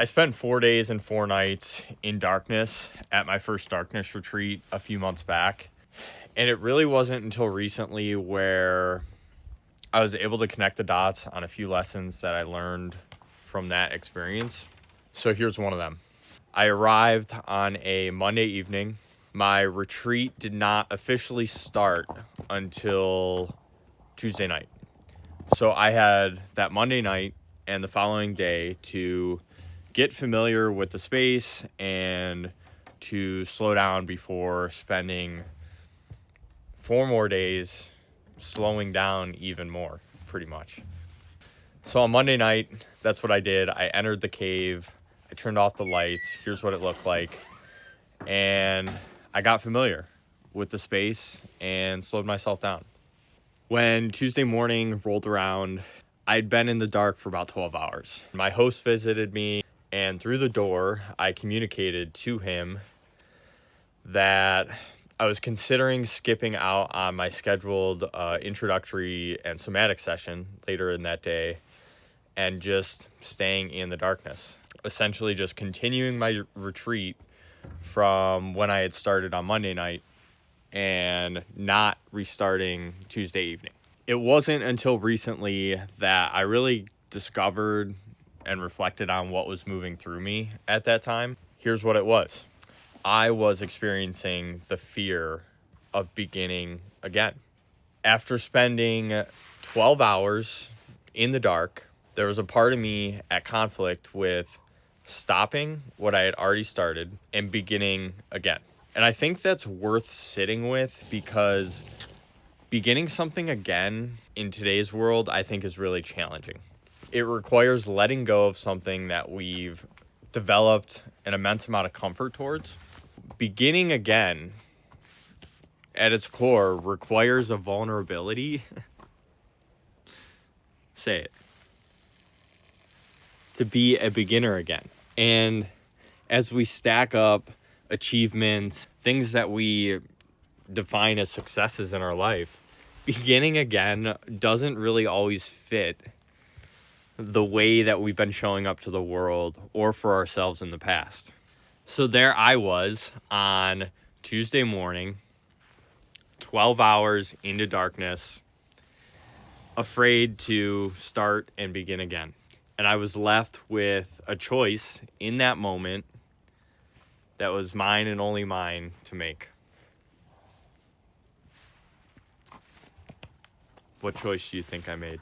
I spent 4 days and 4 nights in darkness at my first darkness retreat a few months back. And it really wasn't until recently where I was able to connect the dots on a few lessons that I learned from that experience. So here's one of them. I arrived on a Monday evening. My retreat did not officially start until Tuesday night. So I had that Monday night and the following day to get familiar with the space and to slow down before spending 4 more days slowing down even more, pretty much. So on Monday night, that's what I did. I entered the cave. I turned off the lights. Here's what it looked like. And I got familiar with the space and slowed myself down. When Tuesday morning rolled around, I'd been in the dark for about 12 hours. My host visited me, and through the door, I communicated to him that I was considering skipping out on my scheduled introductory and somatic session later in that day and just staying in the darkness. Essentially just continuing my retreat from when I had started on Monday night and not restarting Tuesday evening. It wasn't until recently that I really discovered and reflected on what was moving through me at that time. Here's what it was. I was experiencing the fear of beginning again. After spending 12 hours in the dark, there was a part of me at conflict with stopping what I had already started and beginning again. And I think that's worth sitting with because beginning something again in today's world, I think, is really challenging. It requires letting go of something that we've developed an immense amount of comfort towards. Beginning again, at its core, requires a vulnerability. Say it. To be a beginner again. And as we stack up achievements, things that we define as successes in our life, beginning again doesn't really always fit the way that we've been showing up to the world or for ourselves in the past. So there I was on Tuesday morning, 12 hours into darkness, afraid to start and begin again. And I was left with a choice in that moment that was mine and only mine to make. What choice do you think I made?